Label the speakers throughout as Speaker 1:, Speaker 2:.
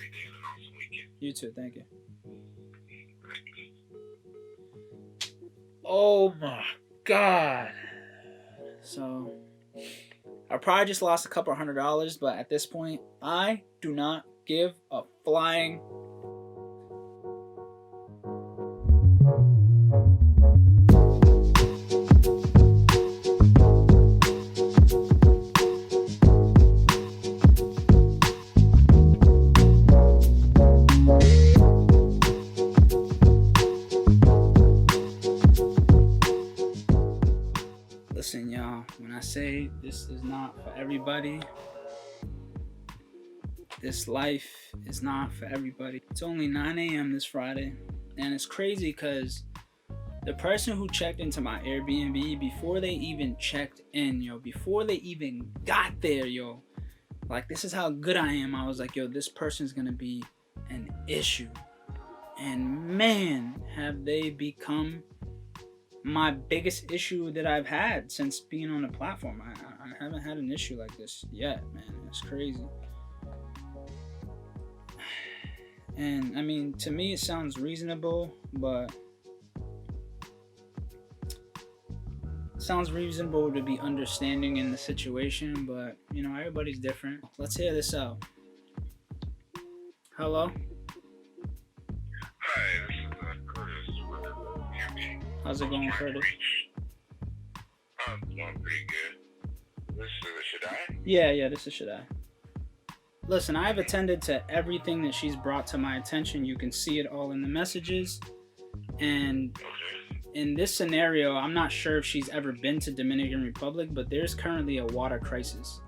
Speaker 1: great day and an awesome weekend.
Speaker 2: You too. Thank you. Oh my God. So I probably just lost a couple $100, but at this point, I do not give a flying. Listen, y'all, when I say this is not for everybody, this life is not for everybody. It's only 9 a.m. this Friday, and it's crazy because the person who checked into my Airbnb, before they even checked in, before they even got there, like, this is how good I am. I was like, this person's gonna be an issue. And man, have they become my biggest issue that I've had since being on the platform. I haven't had an issue like this yet, man. It's crazy. And I mean, to me, it sounds reasonable, but it sounds reasonable to be understanding in the situation, but everybody's different. Let's hear this out. Hello?
Speaker 1: Hi, this is Curtis with Airbnb.
Speaker 2: How's it going, Curtis?
Speaker 1: I'm doing pretty good. This is Shaddai?
Speaker 2: Yeah, this is Shaddai. Listen, I've attended to everything that she's brought to my attention. You can see it all in the messages. And in this scenario, I'm not sure if she's ever been to Dominican Republic, but there's currently a water crisis.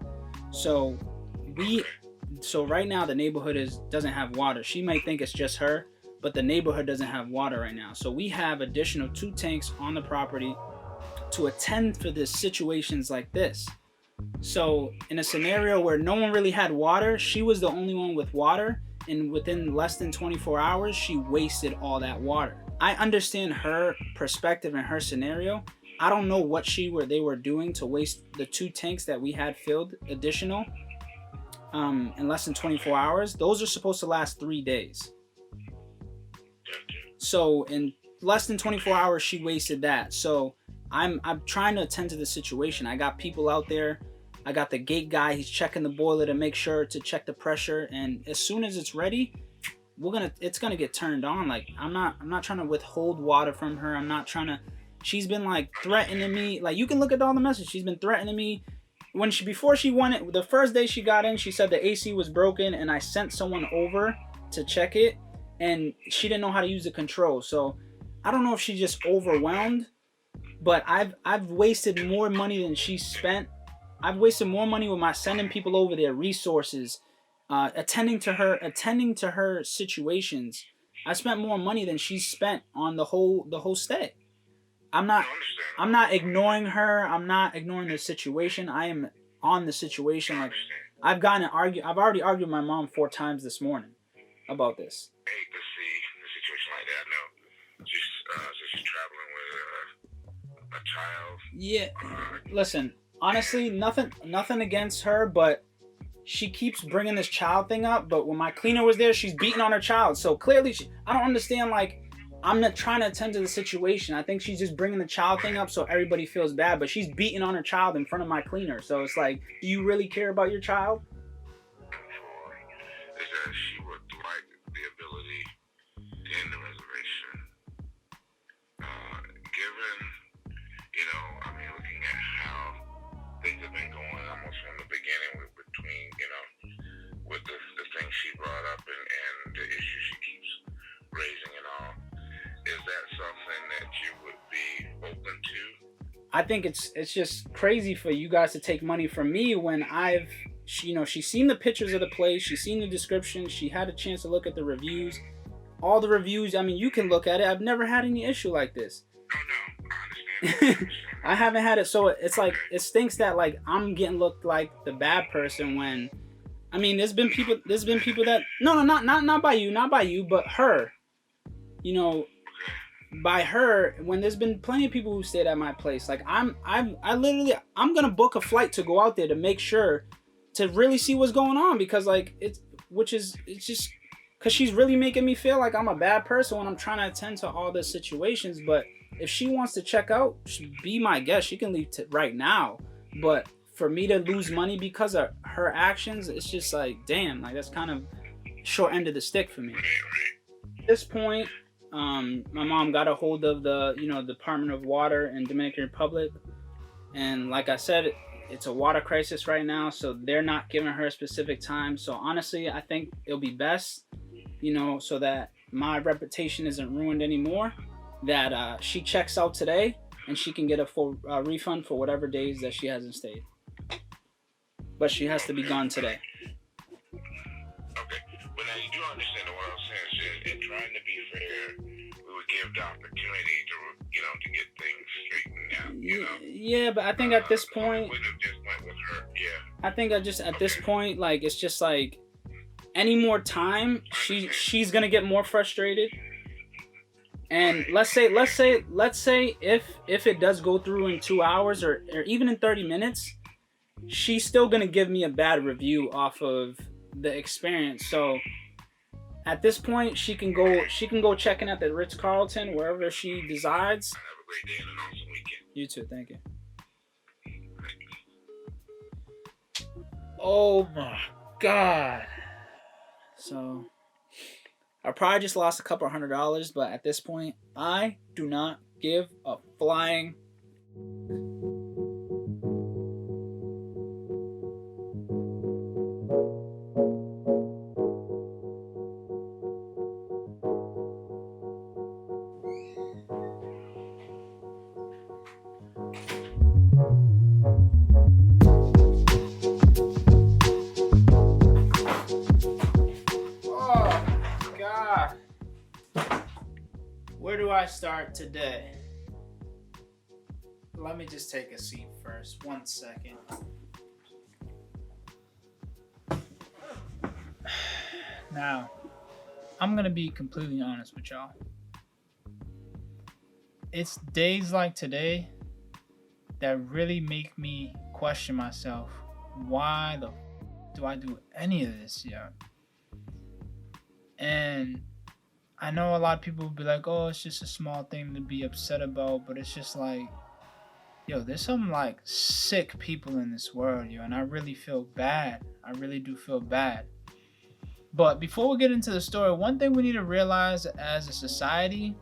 Speaker 2: So right now the neighborhood doesn't have water. She might think it's just her, but the neighborhood doesn't have water right now. So we have additional 2 tanks on the property to attend for this situations like this. So in a scenario where no one really had water, she was the only one with water, and within less than 24 hours, she wasted all that water. I understand her perspective and her scenario. I don't know what they were doing to waste the 2 tanks that we had filled additional in less than 24 hours. Those are supposed to last 3 days. So in less than 24 hours, she wasted that. So I'm trying to attend to the situation. I got people out there. I got the gate guy. He's checking the boiler to make sure to check the pressure. And as soon as it's ready, it's gonna get turned on. Like, I'm not trying to withhold water from her. I'm not trying to. She's been like threatening me. Like, you can look at all the messages. She's been threatening me. Before she won it, the first day she got in, she said the AC was broken, and I sent someone over to check it, and she didn't know how to use the control. So I don't know if she's just overwhelmed, but I've wasted more money than she spent. I've wasted more money with my sending people over there, resources, attending to her situations. I spent more money than she spent on the whole stay. I'm not ignoring her. I'm not ignoring the situation. I am on the situation. Like, I've already argued with my mom 4 times this morning about this.
Speaker 1: Hey, to see a situation like that. No, she's traveling with a child.
Speaker 2: Yeah. Listen, honestly, nothing against her, but she keeps bringing this child thing up. But when my cleaner was there, she's beating on her child. So clearly, I don't understand. Like, I'm not trying to attend to the situation. I think she's just bringing the child thing up so everybody feels bad. But she's beating on her child in front of my cleaner. So it's like, do you really care about your child?
Speaker 1: Is that she would like the ability to end the reservation. Given, looking at how things have been going almost from the beginning between, with the things she brought up and the issues she keeps raising and all, is that something that you would be open to?
Speaker 2: I think it's just crazy for you guys to take money from me when she's seen the pictures of the place, she's seen the description, she had a chance to look at the reviews. All the reviews, I mean, you can look at it. I've never had any issue like this.
Speaker 1: Oh, no, I understand.
Speaker 2: I haven't had it, so it's like, it stinks that, like, I'm getting looked like the bad person when, I mean, there's been people that, no, not by you, but her, by her, when there's been plenty of people who stayed at my place. Like, I'm gonna book a flight to go out there to make sure to really see what's going on, because, like, it's just because she's really making me feel like I'm a bad person when I'm trying to attend to all the situations. But if she wants to check out, be my guest. She can leave right now. But for me to lose money because of her actions, it's just like, damn, like that's kind of short end of the stick for me. At this point, my mom got a hold of the Department of Water in Dominican Republic, and like I said, it's a water crisis right now, so they're not giving her a specific time. So honestly, I think it'll be best, so that my reputation isn't ruined anymore, that she checks out today and she can get a full refund for whatever days that she hasn't stayed. But she has to be gone today.
Speaker 1: Okay, but now you do understand what I'm saying. In trying to be fair, we would give the opportunity to get things straightened out.
Speaker 2: Yeah, but I think at this point,
Speaker 1: we would have just went with her. Yeah.
Speaker 2: I think at this point, like it's just like any more time, she's gonna get more frustrated. And let's say if it does go through in 2 hours or even in 30 minutes, she's still gonna give me a bad review off of the experience. So at this point, she can go check in at the Ritz-Carlton wherever she decides.
Speaker 1: Have a great day and an awesome weekend.
Speaker 2: You too, thank you. Oh my God. So I probably just lost a couple $100, but at this point, I do not give a flying. Where do I start today? Let me just take a seat first. 1 second. Now, I'm going to be completely honest with y'all. It's days like today that really make me question myself. Why the do I do any of this yet? And I know a lot of people will be like, oh, it's just a small thing to be upset about, but it's just like, yo, there's some like sick people in this world, yo, and I really feel bad. I really do feel bad. But before we get into the story, one thing we need to realize as a society,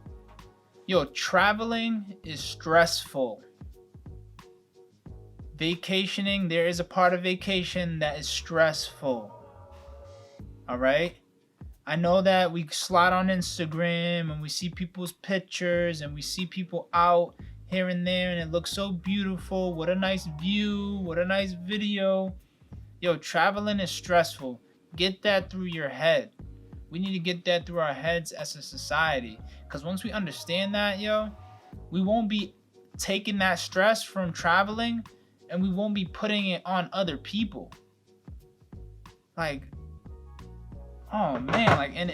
Speaker 2: yo, traveling is stressful. Vacationing, there is a part of vacation that is stressful. All right? I know that we slide on Instagram and we see people's pictures and we see people out here and there and it looks so beautiful. What a nice view. What a nice video. Yo, traveling is stressful. Get that through your head. We need to get that through our heads as a society. Because once we understand that, yo, we won't be taking that stress from traveling and we won't be putting it on other people. Like, oh man, like and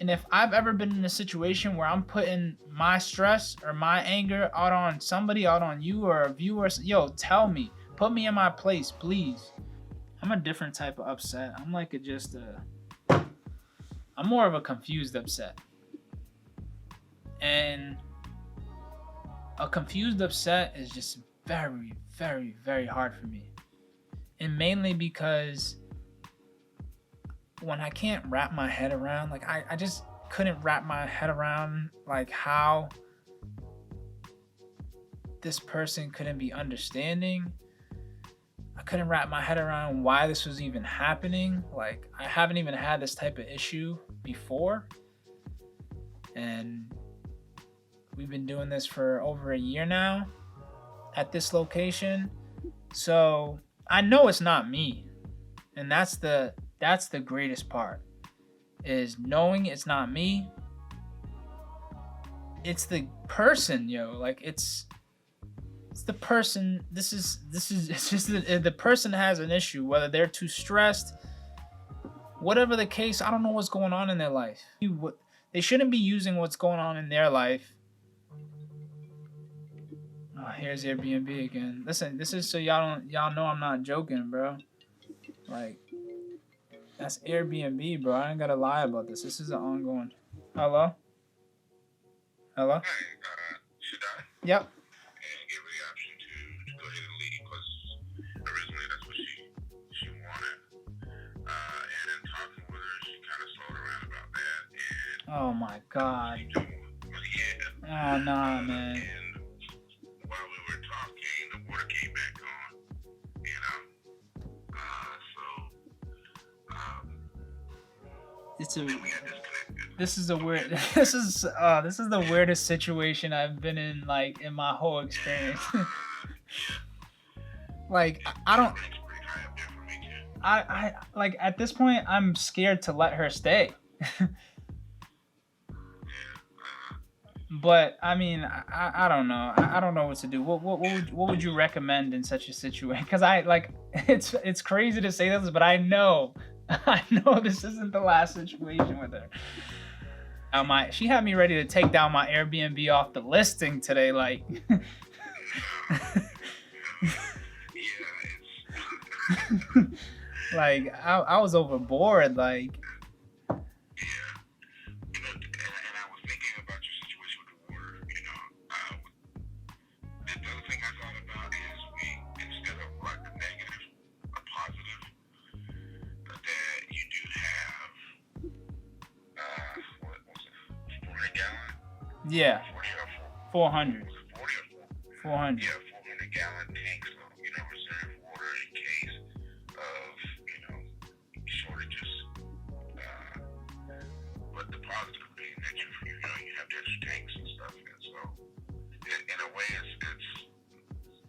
Speaker 2: if I've ever been in a situation where I'm putting my stress or my anger out on somebody, out on you or a viewer, yo, tell me, put me in my place, please. I'm a different type of upset. I'm like I'm more of a confused upset. And a confused upset is just very, very, very hard for me. And mainly because when I can't wrap my head around, like I just couldn't wrap my head around like how this person couldn't be understanding. I couldn't wrap my head around why this was even happening. Like I haven't even had this type of issue before. And we've been doing this for over a year now at this location. So I know it's not me. And that's the greatest part, is knowing it's not me. It's the person, yo. Like it's the person. It's just the person has an issue, whether they're too stressed, whatever the case. I don't know what's going on in their life. They shouldn't be using what's going on in their life. Oh, here's Airbnb again. Listen, this is so y'all know I'm not joking, bro. Like, That's Airbnb, bro. I ain't gotta lie about this. This is an ongoing. Hello? Hello?
Speaker 1: Hey, should I?
Speaker 2: Yep.
Speaker 1: And give her the option to go ahead and leave because originally that's what she wanted. And in talking with her, she kind of slowed around about that. And
Speaker 2: Oh my god.
Speaker 1: she told me, yeah.
Speaker 2: Oh nah, man.
Speaker 1: And while we were talking, the water came back on. You know.
Speaker 2: It's a.
Speaker 1: Then we got disconnected.
Speaker 2: This is a weird. This is the weirdest situation I've been in, like, in my whole experience. Like, I don't.
Speaker 1: It's pretty high up there for me too.
Speaker 2: I like, at this point I'm scared to let her stay. But I mean, I don't know. I don't know what to do. What would you recommend in such a situation? Because I like, it's crazy to say this, but I know this isn't the last situation with her. She had me ready to take down my Airbnb off the listing today. Like, like I was overboard. Like. Yeah, 400. 400.
Speaker 1: Yeah, 400-gallon tanks, reserve water in case of, shortages. But the positive being that you have the extra tanks and stuff, and so in a way it's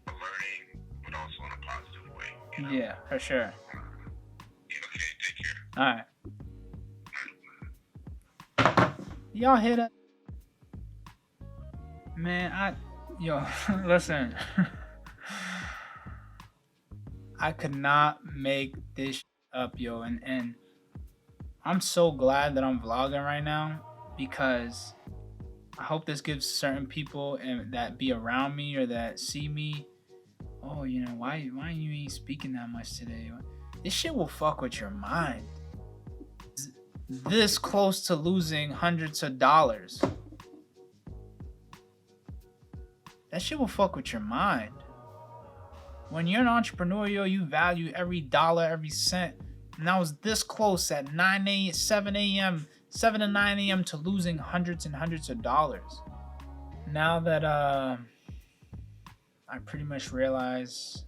Speaker 1: a learning, but also in a positive way.
Speaker 2: Yeah, for sure.
Speaker 1: Okay, take care.
Speaker 2: All right. Y'all hear that? Man, listen. I could not make this up, yo, and I'm so glad that I'm vlogging right now, because I hope this gives certain people that be around me or that see me, oh, why you ain't speaking that much today? This shit will fuck with your mind. This close to losing hundreds of dollars. That shit will fuck with your mind. When you're an entrepreneur, yo, you value every dollar, every cent. And I was this close at 7 to 9 a.m. to losing hundreds and hundreds of dollars. Now that I pretty much realize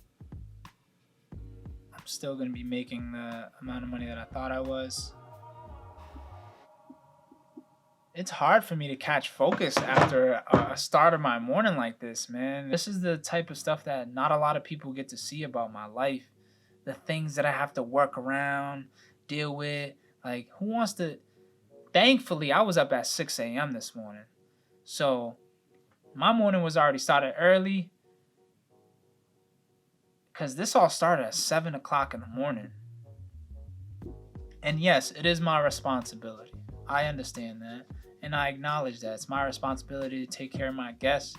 Speaker 2: I'm still going to be making the amount of money that I thought I was, it's hard for me to catch focus after a start of my morning like this, man. This is the type of stuff that not a lot of people get to see about my life. The things that I have to work around, deal with. Like, who wants to... Thankfully, I was up at 6 a.m. this morning. So, my morning was already started early. Because this all started at 7 o'clock in the morning. And yes, it is my responsibility. I understand that. And I acknowledge that. It's my responsibility to take care of my guests.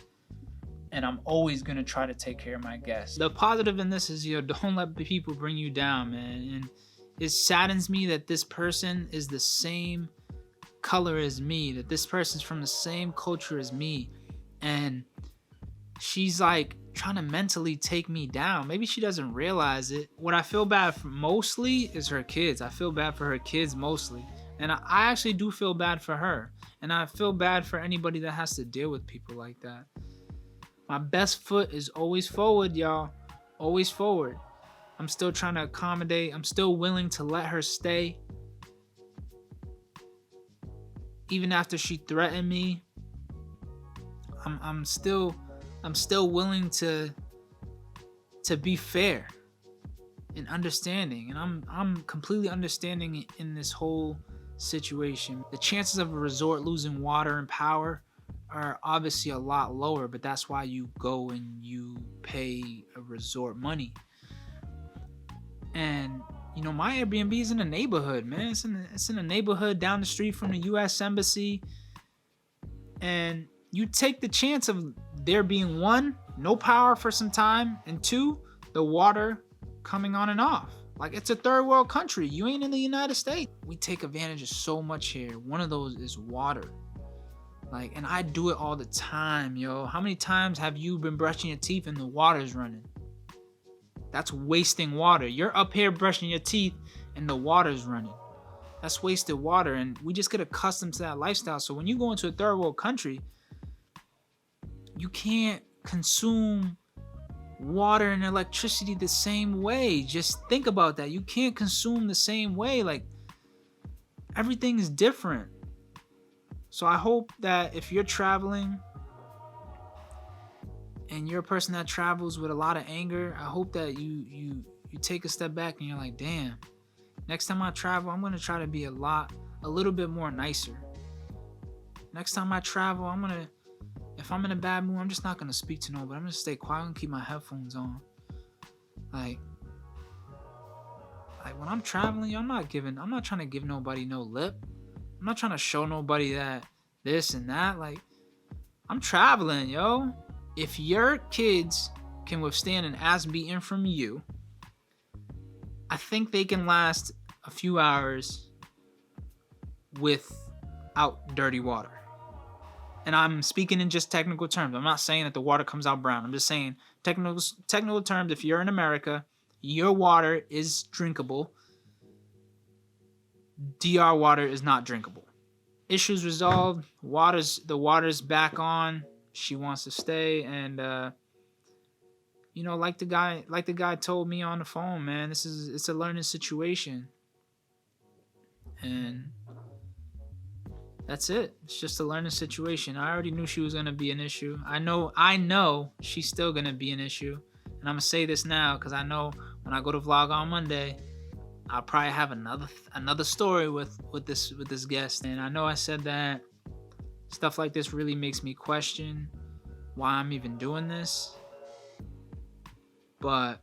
Speaker 2: And I'm always going to try to take care of my guests. The positive in this is, don't let people bring you down, man. And it saddens me that this person is the same color as me. That this person's from the same culture as me. And she's like trying to mentally take me down. Maybe she doesn't realize it. What I feel bad for mostly is her kids. I feel bad for her kids mostly. And I actually do feel bad for her. And I feel bad for anybody that has to deal with people like that. My best foot is always forward, y'all. Always forward. I'm still trying to accommodate. I'm still willing to let her stay. Even after she threatened me. I'm still willing to be fair and understanding. And I'm completely understanding in this whole situation. The chances of a resort losing water and power are obviously a lot lower, but that's why you go and you pay a resort money. And my Airbnb is in a neighborhood, man. It's in a neighborhood down the street from the U.S. Embassy. And you take the chance of there being, one, no power for some time, and two, the water coming on and off.
Speaker 3: Like, it's a third world country. You ain't in the United States. We take advantage of so much here. One of those is water. Like, and I do it all the time, yo. How many times have you been brushing your teeth and the water's running? That's wasting water. You're up here brushing your teeth and the water's running. That's wasted water, and we just get accustomed to that lifestyle. So when you go into a third world country, you can't consume water and electricity the same way. Just think about that. You can't consume the same way. Like, everything is different. So I hope that if you're traveling and you're a person that travels with a lot of anger, I hope that you take a step back and you're like, damn, next time I travel, I'm gonna try to be a little bit more nicer. Next time I travel, if I'm in a bad mood, I'm just not gonna speak to nobody. I'm gonna stay quiet and keep my headphones on. Like when I'm traveling, I'm not trying to give nobody no lip. I'm not trying to show nobody that this and that. Like, I'm traveling, yo. If your kids can withstand an ass beating from you, I think they can last a few hours without dirty water. And I'm speaking in just technical terms. I'm not saying that the water comes out brown. I'm just saying technical terms. If you're in America, your water is drinkable. DR water is not drinkable. Issues resolved. The water's back on. She wants to stay, and like the guy told me on the phone, man, it's a learning situation, and that's it. It's just a learning situation. I already knew she was gonna be an issue. I know she's still gonna be an issue, and I'm gonna say this now because I know when I go to vlog on Monday, I'll probably have another story with this guest. And I know I said that stuff like this really makes me question why I'm even doing this. But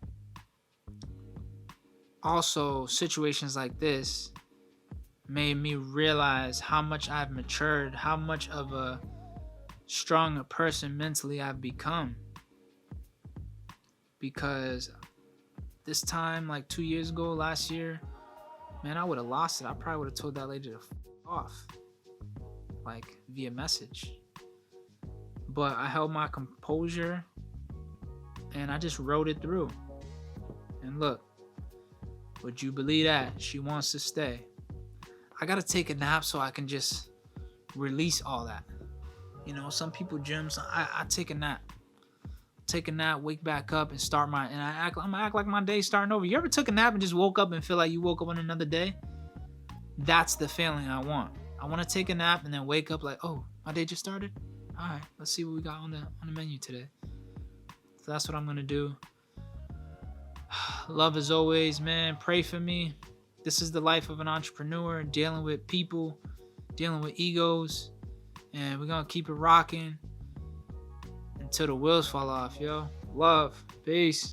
Speaker 3: also, situations like this made me realize how much I've matured, how much of a stronger person mentally I've become. Because this time, like 2 years ago, last year, man, I would have lost it. I probably would have told that lady to f off, like via message. But I held my composure and I just rode it through. And look, would you believe that? She wants to stay. I gotta take a nap so I can just release all that. Some people gyms, I take a nap. Wake back up and start I'm gonna act like my day's starting over. You ever took a nap and just woke up and feel like you woke up on another day? That's the feeling I want. I want to take a nap and then wake up like, oh, my day just started? All right, let's see what we got on the menu today. So that's what I'm gonna do. Love as always, man. Pray for me. This is the life of an entrepreneur, dealing with people, dealing with egos, and we're gonna keep it rocking until the wheels fall off, yo. Love. Peace.